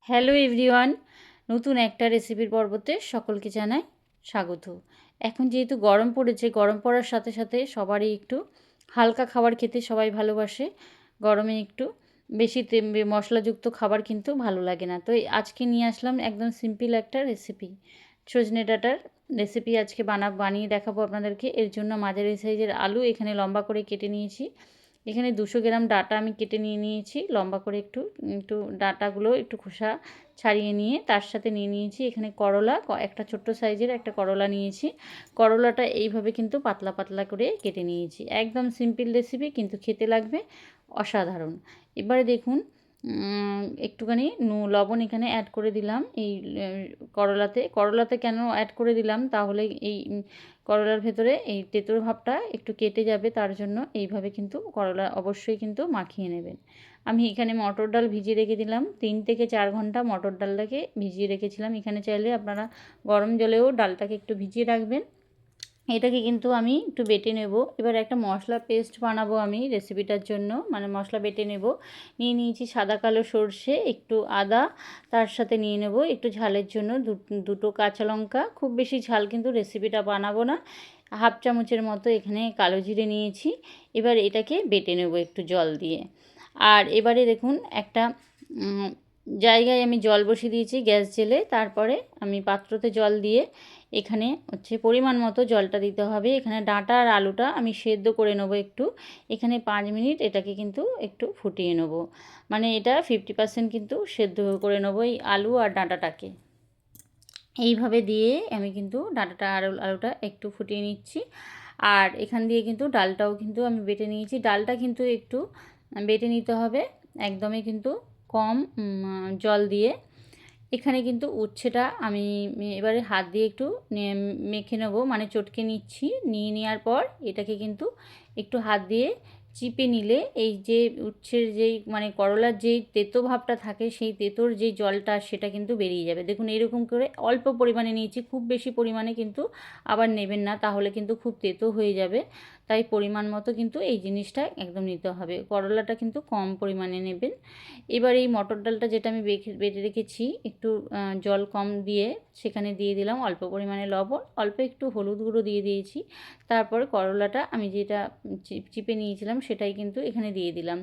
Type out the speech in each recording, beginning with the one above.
Hello everyone, নতুন একটা রেসিপির পর্বতে সকলকে জানাই স্বাগত। এখন যেহেতু গরম পড়েছে, গরম পড়ার সাথে সাথে সবারই একটু হালকা খাবার খেতে সবাই ভালোবাসে। গরমে একটু বেশি মশলাযুক্ত খাবার কিন্তু ভালো লাগে না। তো আজকে নিয়ে আসলাম একদম সিম্পল একটা রেসিপি, সজনে ডাঁটার রেসিপি আজকে বানিয়ে দেখাবো আপনাদেরকে। এর জন্য মাঝারি সাইজের আলু এখানে লম্বা করে কেটে নিয়েছি। এখানে 200 গ্রাম ডাঁটা আমি কেটে নিয়েছি লম্বা করে, একটু ডাঁটাগুলো একটু খোসা ছাড়িয়ে নিয়ে তার সাথে নিয়ে নিয়েছি এখানে করলা, একটা ছোট্ট সাইজের একটা করলা নিয়েছি। করলাটা এইভাবে কিন্তু পাতলা পাতলা করে কেটে নিয়েছি। একদম সিম্পল রেসিপি, কিন্তু খেতে লাগবে অসাধারণ। এবারে দেখুন, একটুখানি লবণ এখানে অ্যাড করে দিলাম এই করলাতে কেন অ্যাড করে দিলাম, তাহলে এই করলার ভেতরে এই তেঁতুল ভাবটা একটু কেটে যাবে, তার জন্য এইভাবে কিন্তু করলা অবশ্যই কিন্তু মাখিয়ে নেবেন। আমি এখানে মটর ডাল ভিজিয়ে রেখে দিলাম, 3 থেকে 4 ঘন্টা মটর ডালটাকে ভিজিয়ে রেখেছিলাম। এখানে চাইলে আপনারা গরম জলেও ডালটাকে একটু ভিজিয়ে রাখবেন। এটাকে কিন্তু আমি একটু বেটে নেব। এবার একটা মশলা পেস্ট বানাবো আমি রেসিপিটার জন্য, মানে মশলা বেটে নেব। নিয়ে নিয়েছি সাদা কালো সর্ষে, একটু আদা, তার সাথে নিয়ে নেব একটু ঝালের জন্য দুটো কাঁচা লঙ্কা। খুব বেশি ঝাল কিন্তু রেসিপিটা বানাবো না। হাফ চামচের মতো এখানে কালো জিরে নিয়েছি। এবার এটাকে বেটে নেব একটু জল দিয়ে। আর এবারে দেখুন, একটা জায়গায় আমি জল বসিয়ে দিয়েছি গ্যাস জেলে। তারপরে আমি পাত্রতে জল দিয়ে এখানে পরিমাণ মতো জলটা দিতে হবে। এখানে ডাঁটা আর আলুটা আমি সেদ্ধ করে নেবো একটু। এখানে 5 মিনিট এটাকে কিন্তু একটু ফুটিয়ে নেবো, মানে এটা 50% কিন্তু সেদ্ধ করে নেবো এই আলু আর ডাঁটাটাকে। এইভাবে দিয়ে আমি কিন্তু ডাঁটাটা আর আলুটা একটু ফুটিয়ে নিচ্ছি। আর এখান দিয়ে কিন্তু ডালটাও কিন্তু আমি বেটে নিয়েছি। ডালটা কিন্তু একটু বেটে নিতে হবে, একদমই কিন্তু কম জল দিয়ে। এখানে কিন্তু উচ্ছেটা আমি এবারে হাত দিয়ে একটু মেখে নেবো, মানে চটকে নিচ্ছি। নিয়ে নেওয়ার পর এটাকে কিন্তু একটু হাত দিয়ে চিপে নিলে এই যে উচ্ছের যেই মানে করলার যেই তেতো ভাবটা থাকে, সেই তেতোর যেই জলটা সেটা কিন্তু বেরিয়ে যাবে। দেখুন এরকম করে অল্প পরিমাণে নিয়েছি, খুব বেশি পরিমাণে কিন্তু আবার নেবেন না, তাহলে কিন্তু খুব তেতো হয়ে যাবে। তাই পরিমাণ মতো কিন্তু এই জিনিসটা একদম নিতে হবে। করলাটা কিন্তু কম পরিমাণে নেবেন। এবার এই মটর ডালটা যেটা আমি বেটে রেখেছি, একটু জল কম দিয়ে সেখানে দিয়ে দিলাম অল্প পরিমাণে লবণ, অল্প একটু হলুদ গুঁড়ো দিয়ে দিয়েছি। তারপরে করলাটা আমি যেটা চিপে নিয়েছিলাম সেটাই কিন্তু এখানে দিয়ে দিলাম।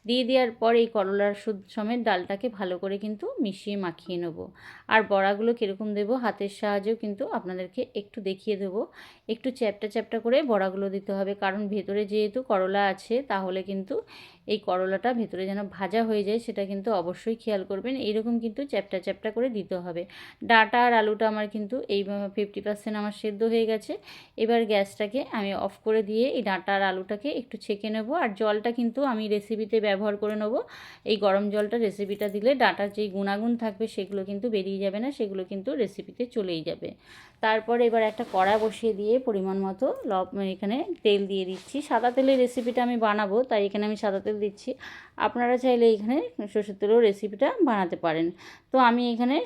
দিয়ে দেওয়ার পর এই করলার সমেত ডালটাকে ভালো করে কিন্তু মিশিয়ে মাখিয়ে নেবো। আর বড়াগুলো কীরকম দেবো, হাতের সাহায্যেও কিন্তু আপনাদেরকে একটু দেখিয়ে দেবো। একটু চ্যাপটা চ্যাপটা করে বড়াগুলো দিতে হবে, কারণ ভেতরে যেহেতু করলা আছে, তাহলে কিন্তু এই করলাটা ভেতরে যেন ভাজা হয়ে যায় সেটা কিন্তু অবশ্যই খেয়াল করবেন। এইরকম কিন্তু চ্যাপটা চ্যাপটা করে দিতে হবে। ডাঁটা আর আলুটা আমার কিন্তু এই 50% আমার সেদ্ধ হয়ে গেছে। এবার গ্যাসটাকে আমি অফ করে দিয়ে এই ডাঁটা আর আলুটাকে একটু ছেঁকে নেব। আর জলটা কিন্তু আমি রেসিপিতে ব্যবহার করে নেব। এই গরম জলটা রেসিপিটা দিলে ডাঁটার যেই গুণাগুণ থাকবে সেগুলো কিন্তু বেরিয়ে যাবে না, সেগুলো কিন্তু রেসিপিতে চলেই যাবে। তারপরে এবার একটা কড়া বসিয়ে দিয়ে পরিমাণ মতো এখানে তেল দিয়ে দিচ্ছি। সাদা তেলের রেসিপিটা আমি বানাবো, তাই এখানে আমি সাদা তেল দিচ্ছি। আপনারা চাইলে এখানে সরষের তেলেও রেসিপিটা বানাতে পারেন। তো আমি এখানে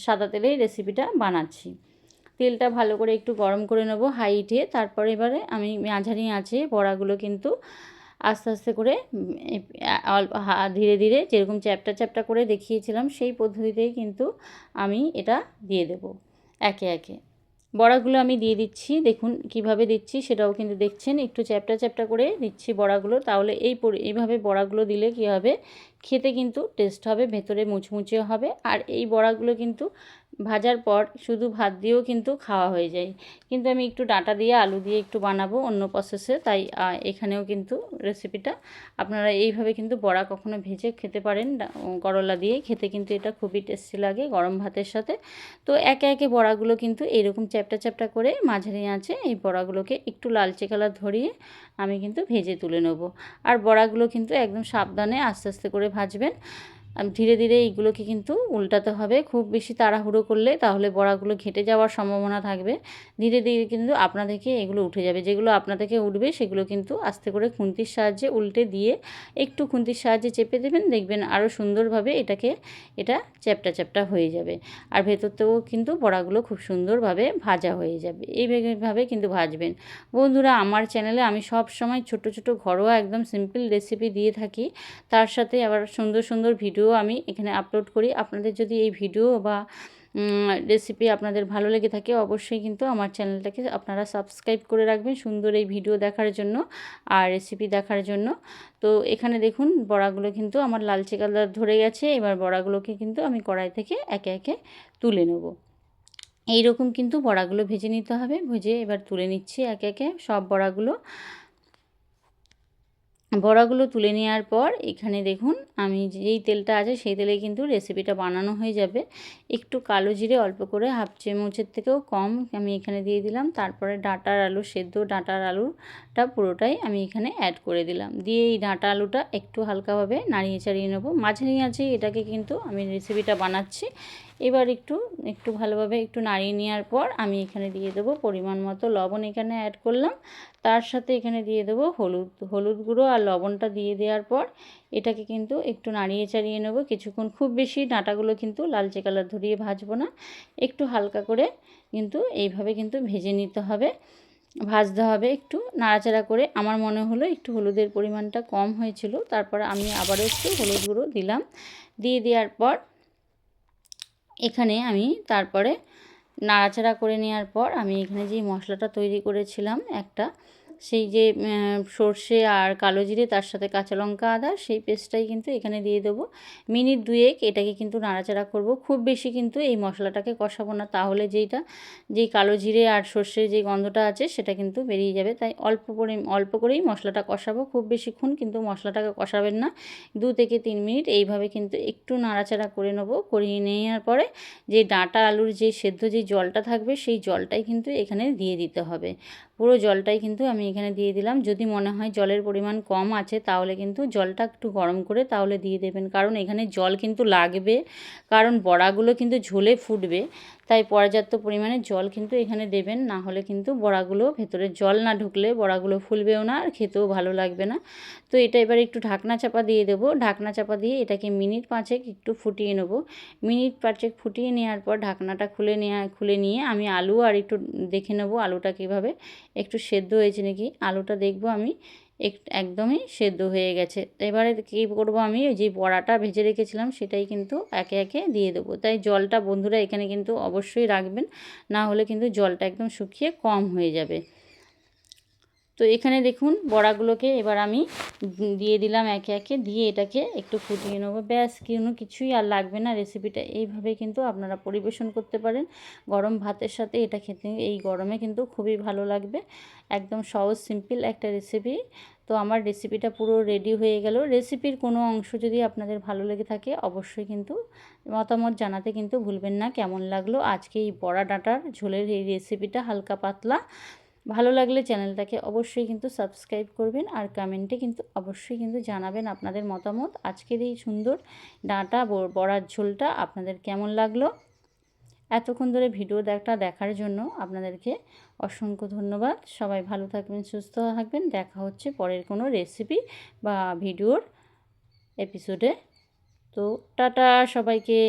সাদা তেলেই রেসিপিটা বানাচ্ছি। তেলটা ভালো করে একটু গরম করে নেব হাই হিটে। তারপরে এবারে আমি মাঝারি আঁচে বড়াগুলো কিন্তু আস্তে আস্তে করে ধীরে ধীরে যেরকম চ্যাপটা চ্যাপটা করে দেখিয়েছিলাম সেই পদ্ধতিতেই কিন্তু আমি এটা দিয়ে দেব একে একে। বড়াগুলো আমি দিয়ে দিচ্ছি, দেখুন কিভাবে দিচ্ছি সেটাও কিন্তু দেখছেন। একটু চ্যাপটা চ্যাপটা করে দিচ্ছি বড়াগুলো, তাহলে এইভাবে বড়াগুলো দিলে কী হবে, খেতে কিন্তু টেস্ট হবে, ভেতরে মুচমুচে হবে। আর এই বড়াগুলো কিন্তু ভাজার পর শুধু ভাত দিয়েও কিন্তু খাওয়া হয়ে যায়। কিন্তু আমি একটু ডাঁটা দিয়ে আলু দিয়ে একটু বানাবো অন্য প্রসেসে, তাই এখানেও কিন্তু রেসিপিটা আপনারা এইভাবে কিন্তু বড়া কখনো ভেজে খেতে পারেন। করলা দিয়ে খেতে কিন্তু এটা খুবই টেস্টি লাগে গরম ভাতের সাথে। তো একে একে বড়াগুলো কিন্তু এইরকম চ্যাপটা চ্যাপটা করে মাঝারি আঁচে এই বড়াগুলোকে একটু লালচে কালার ধরিয়ে আমি কিন্তু ভেজে তুলে নেব। আর বড়াগুলো কিন্তু একদম সাবধানে আস্তে আস্তে করে ভাজবেন। ধীরে ধীরে এইগুলোকে কিন্তু উল্টাতে হবে। খুব বেশি তাড়াহুড়ো করলে তাহলে বড়াগুলো ঘেঁটে যাওয়ার সম্ভাবনা থাকবে। ধীরে ধীরে কিন্তু আপনা থেকে এগুলো উঠে যাবে। যেগুলো আপনা থেকে উঠবে সেগুলো কিন্তু আস্তে করে খুন্তির সাহায্যে উল্টে দিয়ে একটু খুন্তির সাহায্যে চেপে দেবেন, দেখবেন আরও সুন্দরভাবে এটা চ্যাপটা চ্যাপটা হয়ে যাবে। আর ভেতর থেকেও কিন্তু বড়াগুলো খুব সুন্দরভাবে ভাজা হয়ে যাবে। এইভাবে কিন্তু ভাজবেন। বন্ধুরা, আমার চ্যানেলে আমি সব সময় ছোট ছোট ঘরোয়া একদম সিম্পল রেসিপি দিয়ে থাকি, তার সাথে আবার সুন্দর সুন্দর ভিডিও আমি এখানে আপলোড করি। আপনাদের যদি এই ভিডিও বা রেসিপি আপনাদের ভালো লেগে থাকে অবশ্যই কিন্তু আমার চ্যানেলটাকে আপনারা সাবস্ক্রাইব করে রাখবেন সুন্দর এই ভিডিও দেখার জন্য আর রেসিপি দেখার জন্য। তো এখানে দেখুন বড়াগুলো কিন্তু আমার লালচে কালার ধরে গেছে। এবার বড়াগুলোকে কিন্তু আমি কড়াই থেকে একে একে তুলে নেব। এইরকম কিন্তু বড়াগুলো ভেজে নিতে হবে। ভেজে এবার তুলে নিচ্ছি একে একে সব বড়াগুলো। বড়াগুলো তুলে নেওয়ার পর এখানে দেখুন আমি যেই তেলটা আছে সেই তেলে কিন্তু রেসিপিটা বানানো হয়ে যাবে। একটু কালো জিরে অল্প করে হাফ চামচের থেকেও কম আমি এখানে দিয়ে দিলাম। তারপরে ডাঁটার আলু সেদ্ধ ডাঁটার আলুটা পুরোটাই আমি এখানে অ্যাড করে দিলাম। দিয়ে এই ডাঁটা আলুটা একটু হালকাভাবে নাড়িয়ে চাড়িয়ে নেব। মাঝারি আঁচে এটাকে কিন্তু আমি রেসিপিটা বানাচ্ছি। এবার একটু ভালোভাবে একটু নাড়িয়ে নেওয়ার পর আমি এখানে দিয়ে দেবো পরিমাণ মতো লবণ এখানে অ্যাড করলাম। তার সাথে এখানে দিয়ে দেবো হলুদ গুঁড়ো আর লবণটা দিয়ে দেওয়ার পর এটাকে কিন্তু একটু নাড়িয়ে চাড়িয়ে নেব কিছুক্ষণ। খুব বেশি ডাঁটাগুলো কিন্তু লালচে কালার ধরিয়ে ভাজবো না, একটু হালকা করে কিন্তু এইভাবে কিন্তু ভেজে নিতে হবে, ভাজতে হবে একটু নাড়াচাড়া করে। আমার মনে হলো একটু হলুদের পরিমাণটা কম হয়েছিল, তারপর আমি আবারও একটু হলুদ গুঁড়ো দিলাম। দিয়ে দেওয়ার পর এখানে আমি তারপরে নাড়াচাড়া করে নেওয়ার পর আমি এখানে যেই মশলাটা তৈরি করেছিলাম একটা, সেই যে সর্ষে আর কালো জিরে তার সাথে কাঁচা লঙ্কা আদা সেই পেস্টটাই কিন্তু এখানে দিয়ে দেবো। মিনিট 2 এটাকে কিন্তু নাড়াচাড়া করব। খুব বেশি কিন্তু এই মশলাটাকে কষাবো না, তাহলে যেই কালো জিরে আর সর্ষের যে গন্ধটা আছে সেটা কিন্তু বেরিয়ে যাবে। তাই অল্প করেই মশলাটা কষাবো, খুব বেশিক্ষণ কিন্তু মশলাটাকে কষাবেন না। 2 থেকে 3 মিনিট এইভাবে কিন্তু একটু নাড়াচাড়া করে নেবো। করিয়ে নেওয়ার পরে যে ডাঁটা আলুর যে সেদ্ধ যে জলটা থাকবে সেই জলটাই কিন্তু এখানে দিয়ে দিতে হবে। পুরো জলটাই কিন্তু আমি এখানে দিয়ে দিলাম। যদি মনে হয় জলের পরিমাণ কম আছে তাহলে কিন্তু জলটা একটু গরম করে তাহলে দিয়ে দেবেন, কারণ এখানে জল কিন্তু লাগবে, কারণ বড়াগুলো কিন্তু ঝোলে ফুটবে। তাই পর্যাপ্ত পরিমাণে জল কিন্তু এখানে দেবেন, না হলে কিন্তু বড়াগুলো ভেতরে জল না ঢুকলে বড়াগুলো ফুলবেও না আর খেতেও ভালো লাগবে না। তো এটা এবার একটু ঢাকনা চাপা দিয়ে দেবো। ঢাকনা চাপা দিয়ে এটাকে মিনিট 5 একটু ফুটিয়ে নেব। মিনিট 5 ফুটিয়ে নেওয়ার পর ঢাকনাটা খুলে নিয়ে আমি আলু আর একটু দেখে নেব আলুটা কীভাবে একটু সেদ্ধ হয়েছে নাকি। আলুটা দেখব আমি একদমই সেদ্ধ হয়ে গেছে। এবারে কী করব, আমি যে বড়াটা ভেজে রেখেছিলাম সেটাই কিন্তু একে একে দিয়ে দেবো। তাই জলটা বন্ধুরা এখানে কিন্তু অবশ্যই রাখবেন, না হলে কিন্তু জলটা একদম শুকিয়ে কম হয়ে যাবে। তো এখানে দেখুন বড়াগুলোকে এবার আমি দিয়ে দিলাম একে একে, দিয়ে এটাকে একটু ফুটিয়ে নেব। ব্যাস কিছুই আর লাগবে না। রেসিপিটা এইভাবে কিন্তু আপনারা পরিবেশন করতে পারেন গরম ভাতের সাথে। এটা খেতে এই গরমে কিন্তু খুবই ভালো লাগবে। একদম সহজ সিম্পল একটা রেসিপি। তো আমার রেসিপিটা পুরো রেডি হয়ে গেল। রেসিপির কোনো অংশ যদি আপনাদের ভালো লেগে থাকে অবশ্যই কিন্তু মতামত জানাতে কিন্তু ভুলবেন না কেমন লাগলো আজকে এই বড়া ডাঁটার ঝোলের এই রেসিপিটা হালকা পাতলা। ভালো লাগলে চ্যানেলটাকে অবশ্যই কিন্তু সাবস্ক্রাইব করবেন আর কমেন্টে কিন্তু অবশ্যই কিন্তু জানাবেন আপনাদের মতামত। আজকের এই সুন্দর ডাঁটা বড়ার ঝোলটা আপনাদের কেমন লাগলো। এতক্ষণ ধরে ভিডিও দেখার জন্য আপনাদেরকে অসংখ্য ধন্যবাদ। সবাই ভালো থাকবেন, সুস্থ থাকবেন। দেখা হচ্ছে পরের কোনো রেসিপি বা ভিডিওর এপিসোডে। তো টাটা সবাইকে।